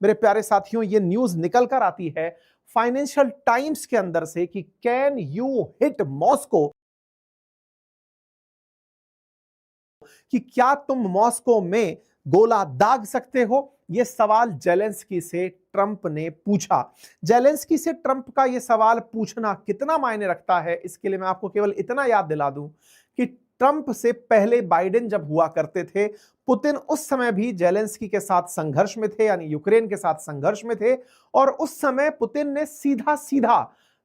मेरे प्यारे साथियों, ये न्यूज निकल कर आती है फाइनेंशियल टाइम्स के अंदर से कि कैन यू हिट मॉस्को, कि क्या तुम मॉस्को में गोला दाग सकते हो। यह सवाल जेलेंस्की से ट्रंप ने पूछा। जेलेंस्की से ट्रंप का यह सवाल पूछना कितना मायने रखता है, इसके लिए मैं आपको केवल इतना याद दिला दूं कि ट्रंप से पहले बाइडेन जब हुआ करते थे, पुतिन उस समय भी जेलेंस्की के साथ संघर्ष में थे, यानी यूक्रेन के साथ संघर्ष में थे। और उस समय पुतिन ने सीधा सीधा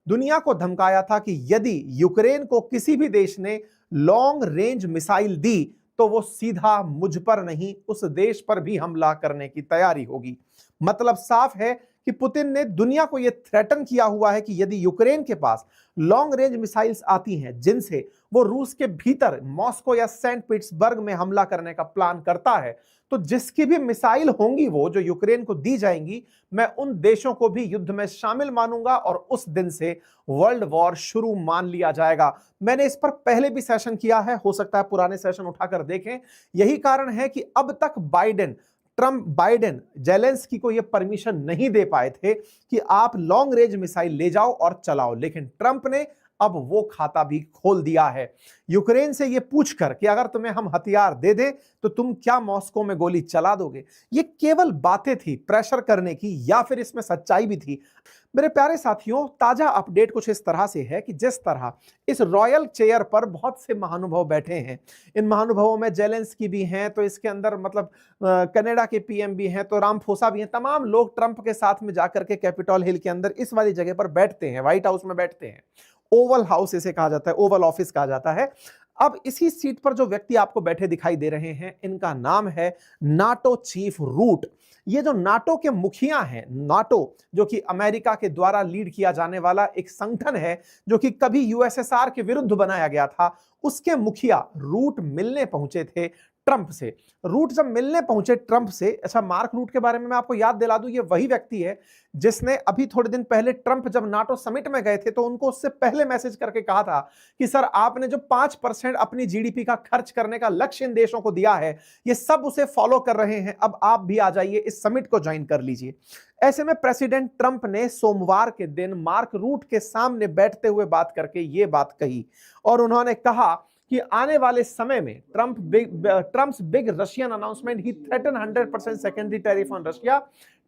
दुनिया को धमकाया था कि यदि यूक्रेन को किसी भी देश ने लॉन्ग रेंज मिसाइल दी तो वो सीधा मुझ पर नहीं, उस देश पर भी हमला करने की तैयारी होगी। मतलब साफ है कि पुतिन ने दुनिया को यह थ्रेटन किया हुआ है कि यदि यूक्रेन के पास लॉन्ग रेंज मिसाइल्स आती हैं जिनसे वो रूस के भीतर मॉस्को या सेंट पीटर्सबर्ग में हमला करने का प्लान करता है, तो जिसकी भी मिसाइल होंगी वो जो यूक्रेन को दी जाएंगी, मैं उन देशों को भी युद्ध में शामिल मानूंगा और उस दिन से वर्ल्ड वॉर शुरू मान लिया जाएगा। मैंने इस पर पहले भी सेशन किया है, हो सकता है पुराने सेशन उठाकर देखें। यही कारण है कि अब तक बाइडेन जेलेंस्की को यह परमिशन नहीं दे पाए थे कि आप लॉन्ग रेंज मिसाइल ले जाओ और चलाओ, लेकिन ट्रंप ने अब वो खाता भी खोल दिया है। यूक्रेन से ये पूछकर कि अगर तुम्हें हम हथियार दे दें तो तुम क्या मॉस्को में गोली चला दोगे। ये केवल बातें थी प्रेशर करने की, या फिर इसमें सच्चाई भी थी। मेरे प्यारे साथियों, ताजा अपडेट कुछ इस तरह से है कि जिस तरह इस रॉयल चेयर पर बहुत से महानुभाव बैठे हैं, इन महानुभावों में जेलेंस्की भी हैं, तो इसके अंदर मतलब कनाडा के पीएम भी हैं, तो रामफोसा भी हैं, तमाम लोग ट्रंप के साथ में जाकर के कैपिटल हिल के अंदर इस वाली जगह पर बैठते हैं, व्हाइट हाउस में बैठते हैं। ओवल हाउस इसे कहा जाता है, ओवल ऑफिस कहा जाता है। अब इसी सीट पर जो व्यक्ति आपको बैठे दिखाई दे रहे हैं, इनका नाम है नाटो चीफ रूट। ये जो नाटो के मुखिया हैं, नाटो जो कि अमेरिका के द्वारा लीड किया जाने वाला एक संगठन है जो कि कभी यूएसएसआर के विरुद्ध बनाया गया था, उसके मुखिया रूट मिलने पहुंचे थे ट्रंप से। रूट जब मिलने पहुंचे ट्रंप से, अच्छा मार्क रूट के बारे में मैं आपको याद दिला दूं, ये वही व्यक्ति है जिसने अभी थोड़े दिन पहले ट्रंप जब नाटो समिट में गए थे तो उनको उससे पहले मैसेज करके कहा था कि सर आपने जो 5% अपनी जीडीपी का खर्च करने का लक्ष्य इन देशों को दिया है, ये सब उसे फॉलो कर रहे हैं, अब आप भी आ जाइए, इस समिट को ज्वाइन कर लीजिए। ऐसे में प्रेसिडेंट ट्रंप ने सोमवार के दिन मार्क रूट के सामने बैठते हुए बात करके ये बात कही और उन्होंने कहा कि आने वाले समय में Trump's big Russian announcement, he threaten 100% secondary tariff on Russia,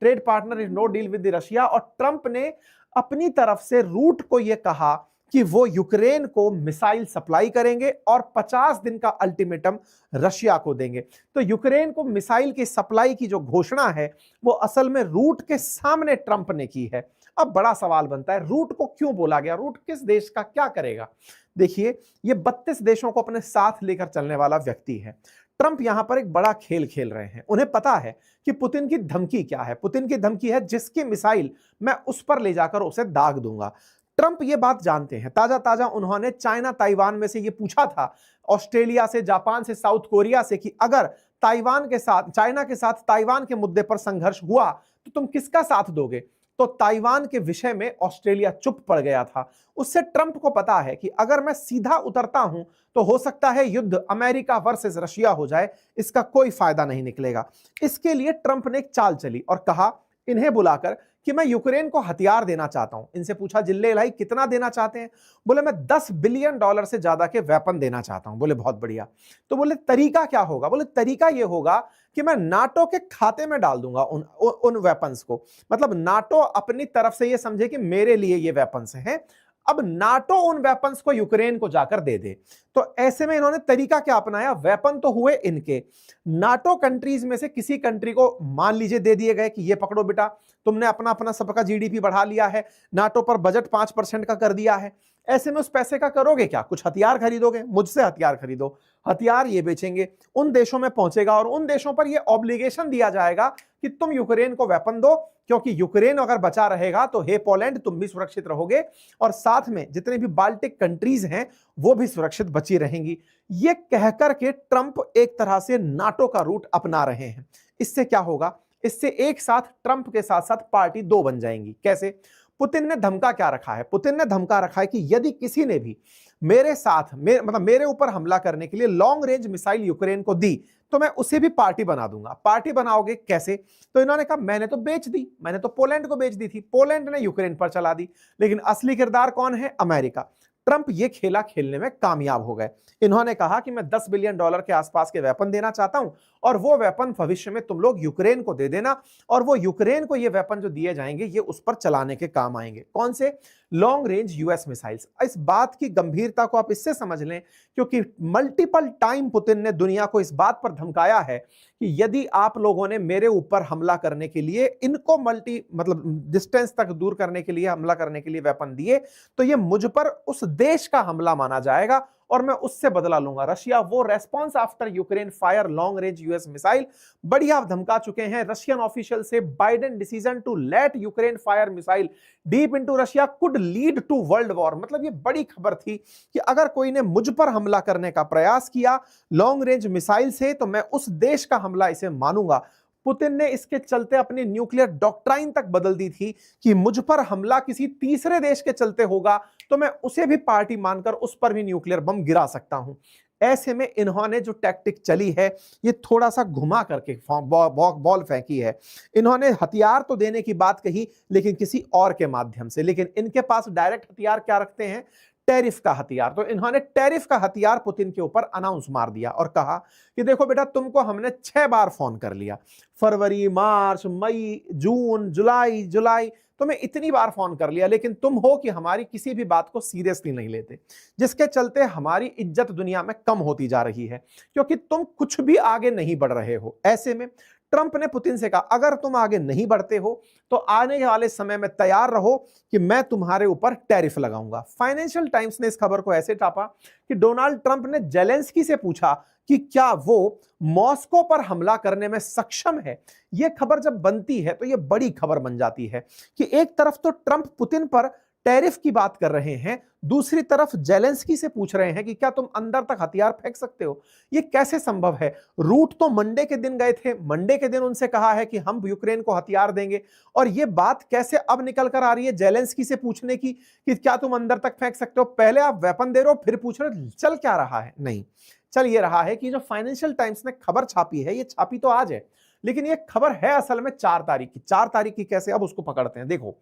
trade partner is no deal with Russia. और ट्रंप ने अपनी तरफ से रूट को यह कहा कि वो यूक्रेन को मिसाइल सप्लाई करेंगे और 50 दिन का अल्टीमेटम रशिया को देंगे। तो यूक्रेन को मिसाइल की सप्लाई की जो घोषणा है वो असल में रूट के सामने ट्रंप ने की है। अब बड़ा सवाल बनता है, रूट को क्यों बोला गया, रूट किस देश का क्या करेगा। देखिए, ये 32 देशों को अपने साथ लेकर चलने वाला व्यक्ति है। ट्रंप यहां पर एक बड़ा खेल खेल रहे हैं। उन्हें पता है कि पुतिन की धमकी क्या है। पुतिन की धमकी है जिसकी मिसाइल मैं उस पर ले जाकर उसे दाग दूंगा। ट्रंप ये बात जानते हैं। ताजा ताजा उन्होंने चाइना ताइवान में से ये पूछा था, ऑस्ट्रेलिया से, जापान से, साउथ कोरिया से, कि अगर ताइवान के साथ, चाइना के साथ ताइवान के मुद्दे पर संघर्ष हुआ तो तुम किसका साथ दोगे। तो ताइवान के विषय में ऑस्ट्रेलिया चुप पड़ गया था। उससे ट्रंप को पता है कि अगर मैं सीधा उतरता हूं तो हो सकता है युद्ध अमेरिका वर्सेस रशिया हो जाए, इसका कोई फायदा नहीं निकलेगा। इसके लिए ट्रंप ने एक चाल चली और कहा इन्हें बुलाकर कि मैं यूक्रेन को हथियार देना चाहता हूं। इनसे पूछा जिल्ले इलाई कितना देना चाहते हैं, बोले मैं $10 बिलियन से ज्यादा के वेपन देना चाहता हूं। बोले बहुत बढ़िया। तो बोले तरीका क्या होगा, बोले तरीका यह होगा कि मैं नाटो के खाते में डाल दूंगा उन वेपन्स को। मतलब नाटो अपनी तरफ से यह समझे कि मेरे लिए ये वेपन्स हैं, अब नाटो उन वेपन्स को यूक्रेन को जाकर दे दे। तो ऐसे में इन्होंने तरीका क्या अपनाया, वेपन तो हुए इनके, नाटो कंट्रीज में से किसी कंट्री को मान लीजिए दे दिए गए कि ये पकड़ो बेटा, तुमने अपना अपना सबका जीडीपी बढ़ा लिया है, नाटो पर बजट 5% का कर दिया है। ऐसे में उस पैसे का करोगे क्या, कुछ हथियार खरीदोगे, मुझसे हथियार खरीदो, हथियार ये बेचेंगे, उन देशों में पहुंचेगा और उन देशों पर यह ऑब्लिगेशन दिया जाएगा कि तुम यूक्रेन को वेपन दो, क्योंकि यूक्रेन अगर बचा रहेगा तो हे पोलैंड तुम भी सुरक्षित रहोगे और साथ में जितने भी बाल्टिक कंट्रीज हैं वो भी सुरक्षित बची रहेंगी। ये कहकर के ट्रंप एक तरह से नाटो का रूट अपना रहे हैं। इससे क्या होगा, इससे एक साथ ट्रंप के साथ साथ पार्टी दो बन जाएंगी। कैसे, पुतिन ने धमका क्या रखा है? पुतिन ने धमका रखा है कि यदि किसी ने भी मेरे साथ मतलब मेरे ऊपर हमला करने के लिए लॉन्ग रेंज मिसाइल यूक्रेन को दी तो मैं उसे भी पार्टी बना दूंगा। पार्टी बनाओगे कैसे? तो इन्होंने कहा मैंने तो बेच दी, मैंने तो पोलैंड को बेच दी थी, पोलैंड ने यूक्रेन पर चला दी। लेकिन असली किरदार कौन है? अमेरिका। ट्रंप ये खेला खेलने में कामयाब हो गए। इन्होंने कहा कि मैं $10 बिलियन के आसपास के वेपन देना चाहता हूं और वो वेपन भविष्य में तुम लोग यूक्रेन को दे देना और वो यूक्रेन को ये वेपन जो दिए जाएंगे ये उस पर चलाने के काम आएंगे। कौन से? Long range US missiles. इस बात की गंभीरता को आप इससे समझ लें क्योंकि मल्टीपल टाइम पुतिन ने दुनिया को इस बात पर धमकाया है कि यदि आप लोगों ने मेरे ऊपर हमला करने के लिए इनको मतलब डिस्टेंस तक दूर करने के लिए हमला करने के लिए वेपन दिए तो ये मुझ पर उस देश का हमला माना जाएगा और मैं उससे बदला लूंगा। रशिया वो response after Ukraine fire long range US missile बढ़िया धमका चुके हैं। रशियन ऑफिशियल से Biden decision to let Ukraine fire missile deep into Russia could lead to world war. मतलब ये बड़ी खबर थी कि अगर कोई ने मुझ पर हमला करने का प्रयास किया लॉन्ग रेंज मिसाइल से तो मैं उस देश का हमला इसे मानूंगा। पुतिन ने इसके चलते अपनी न्यूक्लियर डॉक्ट्राइन तक बदल दी थी कि मुझ पर हमला किसी तीसरे देश के चलते होगा तो मैं उसे भी पार्टी मानकर उस पर भी न्यूक्लियर बम गिरा सकता हूं। ऐसे में इन्होंने जो टैक्टिक चली है ये थोड़ा सा घुमा करके बॉल फेंकी है। इन्होंने हथियार तो देने की बात कही लेकिन किसी और के माध्यम से। लेकिन इनके पास डायरेक्ट हथियार क्या रखते हैं? टैरिफ का हथियार। तो इन्होंने टैरिफ का हथियार पुतिन के ऊपर अनाउंस मार दिया और कहा कि देखो बेटा तुमको हमने 6 बार फोन कर लिया, फरवरी, मार्च, मई, जून, जुलाई तुम्हें इतनी बार फोन कर लिया लेकिन तुम हो कि हमारी किसी भी बात को सीरियसली नहीं लेते, जिसके चलते हमारी इज्जत दुनिया में कम होती जा रही है क्योंकि तुम कुछ भी आगे नहीं बढ़ रहे हो। ऐसे में ट्रंप ने पुतिन से कहा अगर तुम आगे नहीं बढ़ते हो तो आने वाले समय में तैयार रहो कि मैं तुम्हारे ऊपर टैरिफ लगाऊंगा। फाइनेंशियल टाइम्स ने इस खबर को ऐसे छापा कि डोनाल्ड ट्रंप ने जेलेंस्की से पूछा कि क्या वो मॉस्को पर हमला करने में सक्षम है। यह खबर जब बनती है तो यह बड़ी खबर बन जाती है कि एक तरफ तो ट्रंप पुतिन पर टैरिफ की बात कर रहे हैं, दूसरी तरफ जेलेंस्की से पूछ रहे हैं कि क्या तुम अंदर तक हथियार फेंक सकते हो। यह कैसे संभव है? रूट तो मंडे के दिन गए थे, मंडे के दिन उनसे कहा है कि हम यूक्रेन को हथियार देंगे और यह बात कैसे अब निकल कर आ रही है जेलेंस्की से पूछने की कि क्या तुम अंदर तक फेंक सकते हो? पहले आप वेपन दे रहे हो फिर पूछ रहे हो। चल क्या रहा है? नहीं, चल ये रहा है कि जो फाइनेंशियल टाइम्स ने खबर छापी है ये छापी तो आज है लेकिन ये खबर है असल में 4 तारीख की। 4 तारीख की कैसे? अब उसको पकड़ते हैं। देखो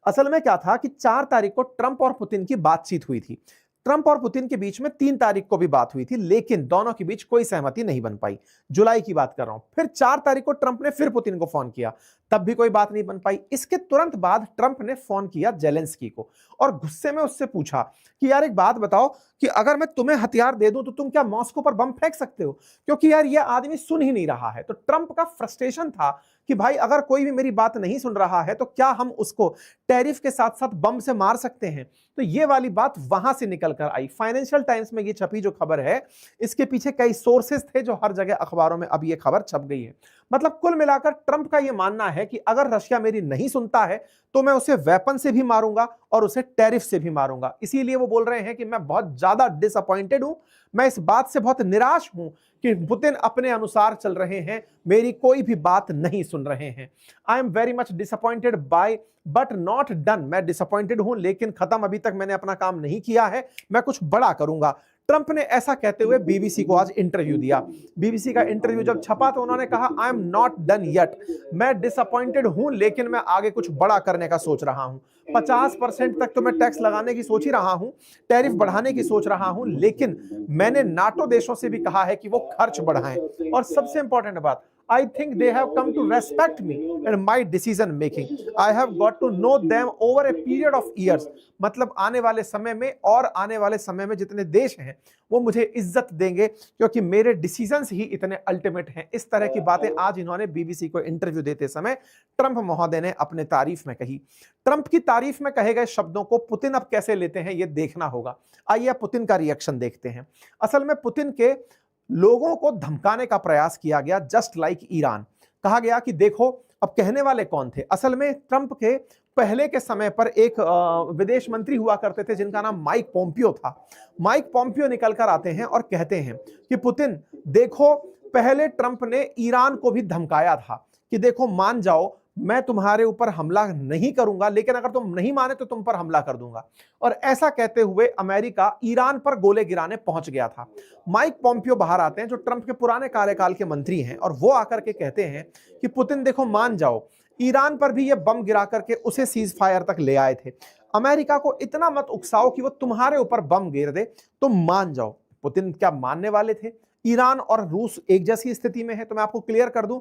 असल में क्या था कि 4 तारीख को ट्रंप और पुतिन की बातचीत हुई थी। ट्रंप और पुतिन के बीच में 3 तारीख को भी बात हुई थी लेकिन दोनों के बीच कोई सहमति नहीं बन पाई। जुलाई की बात कर रहा हूं। फिर 4 तारीख को ट्रंप ने फिर पुतिन को फोन किया, तब भी कोई बात नहीं बन पाई। इसके तुरंत बाद ट्रंप ने फोन किया जेलेंस्की को और गुस्से में उससे पूछा कि यार एक बात बताओ कि अगर मैं तुम्हें हथियार दे दूं तो तुम क्या मॉस्को पर बम फेंक सकते हो? क्योंकि यार ये आदमी सुन ही नहीं रहा है। तो ट्रंप का फ्रस्ट्रेशन था कि भाई अगर कोई भी मेरी बात नहीं सुन रहा है तो क्या हम उसको टैरिफ के साथ साथ बम से मार सकते हैं? तो ये वाली बात वहां से निकल कर आई। फाइनेंशियल टाइम्स में ये छपी जो खबर है इसके पीछे कई सोर्सेस थे जो हर जगह अखबारों में अब ये खबर छप गई है। मतलब कुल मिलाकर ट्रंप का यह मानना है कि अगर रशिया मेरी नहीं सुनता है तो मैं उसे वेपन से भी मारूंगा और उसे टैरिफ से भी मारूंगा। इसीलिए वो बोल रहे हैं कि मैं बहुत ज्यादा डिसअपॉइंटेड हूं, मैं इस बात से बहुत निराश हूं कि पुतिन अपने अनुसार चल रहे हैं, मेरी कोई भी बात नहीं सुन रहे हैं। I am very much disappointed by but not done. मैं डिसअपॉइंटेड हूं लेकिन खत्म, अभी तक मैंने अपना काम नहीं किया है, मैं कुछ बड़ा करूंगा। ट्रंप ने ऐसा कहते हुए बीबीसी को आज इंटरव्यू दिया। बीबीसी का इंटरव्यू जब छपा तो उन्होंने कहा I am not done yet, मैं डिसअपॉइंटेड हूं लेकिन मैं आगे कुछ बड़ा करने का सोच रहा हूं। 50% तक तो मैं टैक्स लगाने की सोच ही रहा हूं, टैरिफ बढ़ाने की सोच रहा हूं, लेकिन मैंने नाटो देशों से भी कहा है कि वो खर्च बढ़ाएं। और सबसे इंपॉर्टेंट बात, I think they have come to respect me and my decision making. I have got to know them over a period of years. मतलब आने वाले समय में और आने वाले समय में जितने देश हैं वो मुझे इज्जत देंगे क्योंकि मेरे डिसीजंस ही इतने अल्टीमेट हैं। इस तरह की बातें आज इन्होंने बीबीसी को इंटरव्यू देते समय ट्रंप महोदय ने अपने तारीफ में कही। ट्रंप की तारीफ में कहे गए शब्दों को पुतिन अब कैसे लेते हैं ये देखना होगा। आइए पुतिन का रिएक्शन देखते हैं। असल में पुतिन के लोगों को धमकाने का प्रयास किया गया, जस्ट लाइक ईरान। कहा गया कि देखो, अब कहने वाले कौन थे? असल में ट्रंप के पहले के समय पर एक विदेश मंत्री हुआ करते थे जिनका नाम माइक पोम्पियो था। माइक पोम्पियो निकल कर आते हैं और कहते हैं कि पुतिन देखो, पहले ट्रंप ने ईरान को भी धमकाया था कि देखो मान जाओ, मैं तुम्हारे ऊपर हमला नहीं करूंगा, लेकिन अगर तुम नहीं माने तो तुम पर हमला कर दूंगा। और ऐसा कहते हुए अमेरिका ईरान पर गोले गिराने पहुंच गया था। माइक पॉम्पियो बाहर आते हैं, जो ट्रंप के पुराने कार्यकाल के मंत्री हैं, और वो आकर के कहते हैं कि पुतिन देखो मान जाओ, ईरान पर भी ये बम गिरा करके उसे सीज फायर तक ले आए थे। अमेरिका को इतना मत उकसाओ कि वो तुम्हारे ऊपर बम गिर दे, तुम मान जाओ। पुतिन क्या मानने वाले थे? ईरान और रूस एक जैसी स्थिति में है। तो मैं आपको क्लियर कर दूं,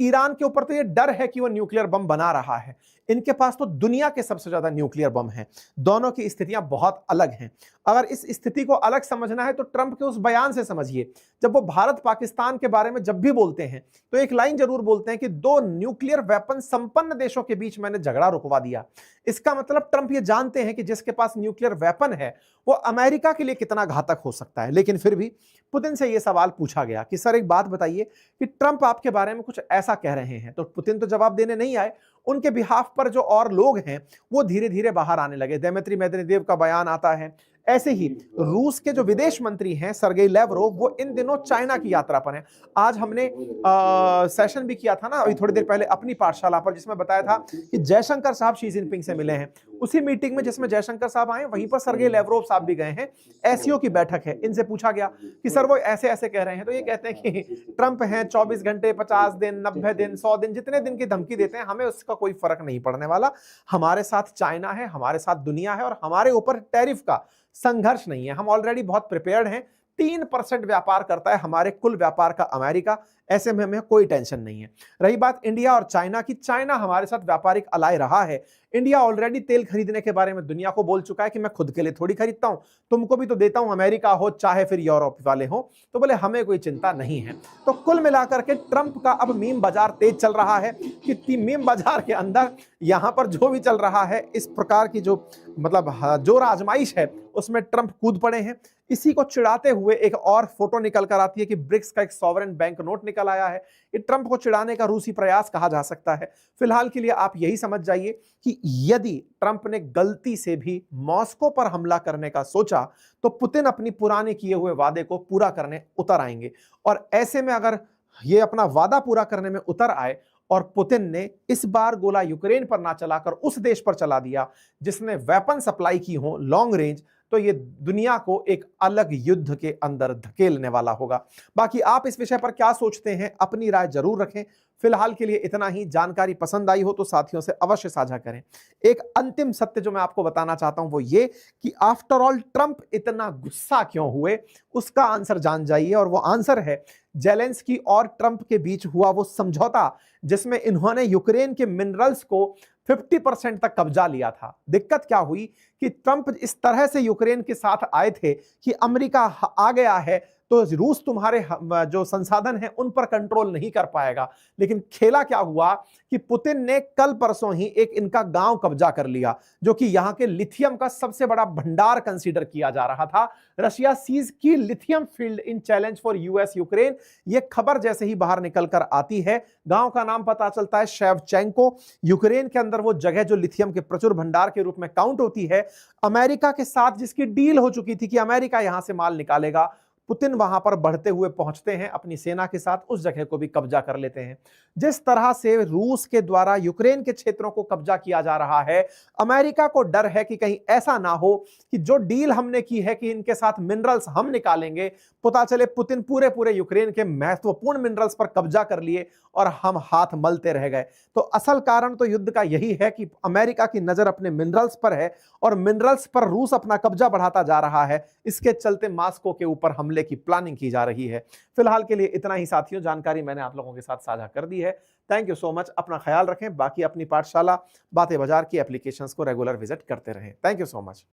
ईरान के ऊपर तो ये डर है कि वो न्यूक्लियर बम बना रहा है, इनके पास तो दुनिया के सबसे ज्यादा न्यूक्लियर बम हैं। दोनों की स्थितियां बहुत अलग हैं। अगर इस स्थिति को अलग समझना है तो ट्रंप के उस बयान से समझिए। जब वो भारत पाकिस्तान के बारे में जब भी बोलते हैं तो एक लाइन जरूर बोलते हैं कि दो न्यूक्लियर वेपन संपन्न देशों के बीच मैंने झगड़ा रुकवा दिया। इसका मतलब ट्रंप ये जानते हैं कि जिसके पास न्यूक्लियर वेपन है वो अमेरिका के लिए कितना घातक हो सकता है। लेकिन फिर भी पुतिन से यह सवाल पूछा गया कि सर एक बात बताइए कि ट्रंप आपके बारे में कुछ ऐसा कह रहे हैं। तो पुतिन तो जवाब देने नहीं आए। उनके बिहाफ पर जो और लोग हैं वो धीरे धीरे बाहर आने लगे। दिमित्री मेदवेदेव का बयान आता है। ऐसे ही रूस के जो विदेश मंत्री हैं सर्गेई लेवरोव, वो इन दिनों चाइना की यात्रा पर हैं। आज हमने सेशन भी किया था ना अभी थोड़ी देर पहले अपनी पाठशाला पर, जिसमें बताया था कि जयशंकर साहब शी जिनपिंग से मिले हैं। उसी मीटिंग में जिसमें जयशंकर साहब आए वहीं पर सर्गेई लेवरोव साहब भी गए हैं। एससीओ की बैठक है। इनसे पूछा गया कि सर वो ऐसे ऐसे कह रहे हैं, तो ये कहते हैं कि ट्रंप हैं 24 घंटे 50 दिन 90 दिन 100 दिन जितने दिन की धमकी देते हैं हमें उसका कोई फर्क नहीं पड़ने वाला। हमारे साथ चाइना है, हमारे साथ दुनिया है, और हमारे ऊपर टैरिफ का संघर्ष नहीं है। हम ऑलरेडी बहुत प्रिपेयर्ड हैं। 3% व्यापार करता है हमारे कुल व्यापार का अमेरिका। ऐसे में हमें कोई टेंशन नहीं है। रही बात इंडिया और चाइना की, चाइना हमारे साथ व्यापारिक अलाय रहा है। इंडिया ऑलरेडी तेल खरीदने के बारे में दुनिया को बोल चुका है कि मैं खुद के लिए थोड़ी खरीदता हूं, तुमको भी तो देता हूं, अमेरिका हो चाहे फिर यूरोप वाले हो। तो बोले हमें कोई चिंता नहीं है। तो कुल मिलाकर के ट्रंप का अब मीम बाजार तेज चल रहा है कि मीम बाजार के अंदर यहां पर जो भी चल रहा है, इस प्रकार की जो जो आजमाइश है उसमें ट्रंप कूद पड़े हैं। इसी को चिढ़ाते हुए एक और फोटो निकल कर आती है कि ब्रिक्स का एक सॉवरेन बैंक नोट निकल आया है। ये ट्रंप को चिढ़ाने का रूसी प्रयास कहा जा सकता है। फिलहाल के लिए आप यही समझ जाइए कि यदि ट्रंप ने गलती से भी मॉस्को पर हमला करने का सोचा तो पुतिन अपनी पुराने किए हुए वादे को पूरा करने उतर आएंगे। और ऐसे में अगर ये अपना वादा पूरा करने में उतर आए और पुतिन ने इस बार गोला यूक्रेन पर ना चलाकर उस देश पर चला दिया जिसने वेपन सप्लाई की हो लॉन्ग रेंज, तो ये दुनिया को एक अलग युद्ध के अंदर धकेलने वाला होगा। बाकी आप इस विषय पर क्या सोचते हैं, अपनी राय जरूर रखें। फिलहाल के लिए इतना ही। जानकारी पसंद आई हो तो साथियों से अवश्य साझा करें। एक अंतिम सत्य जो मैं आपको बताना चाहता हूं वो ये कि आफ्टर ऑल ट्रंप इतना गुस्सा क्यों हुए, उसका आंसर जान जाइए। और वो आंसर है जेलेंस्की और ट्रंप के बीच हुआ वो समझौता जिसमें इन्होंने यूक्रेन के मिनरल्स को 50% तक कब्जा लिया था। दिक्कत क्या हुई कि ट्रंप इस तरह से यूक्रेन के साथ आए थे कि अमेरिका आ गया है तो रूस तुम्हारे जो संसाधन हैं उन पर कंट्रोल नहीं कर पाएगा। लेकिन खेला क्या हुआ कि पुतिन ने कल परसों ही एक इनका गांव कब्जा कर लिया, जो कि यहां के लिथियम का सबसे बड़ा भंडार कंसीडर किया जा रहा था। रशिया सीज की lithium field in challenge for US Ukraine. यह खबर जैसे ही बाहर निकलकर आती है, गांव का नाम पता चलता है शेवचेंको। यूक्रेन के अंदर वो जगह जो लिथियम के प्रचुर भंडार के रूप में काउंट होती है, अमेरिका के साथ जिसकी डील हो चुकी थी कि अमेरिका यहां से माल निकालेगा, पुतिन वहां पर बढ़ते हुए पहुंचते हैं अपनी सेना के साथ, उस जगह को भी कब्जा कर लेते हैं। जिस तरह से रूस के द्वारा यूक्रेन के क्षेत्रों को कब्जा किया जा रहा है, अमेरिका को डर है कि कहीं ऐसा ना हो कि जो डील हमने की है कि इनके साथ मिनरल्स हम निकालेंगे, पता चले पुतिन पूरे पूरे यूक्रेन के महत्वपूर्ण मिनरल्स पर कब्जा कर लिए और हम हाथ मलते रह गए। तो असल कारण तो युद्ध का यही है कि अमेरिका की नजर अपने मिनरल्स पर है और मिनरल्स पर रूस अपना कब्जा बढ़ाता जा रहा है। इसके चलते मॉस्को के ऊपर हमले की प्लानिंग की जा रही है। फिलहाल के लिए इतना ही साथियों, जानकारी मैंने आप लोगों के साथ साझा कर दी है। Thank you so much. अपना ख्याल रखें। बाकी अपनी पाठशाला बातें बाजार की एप्लीकेशंस को रेगुलर विजिट करते रहें। Thank you so much.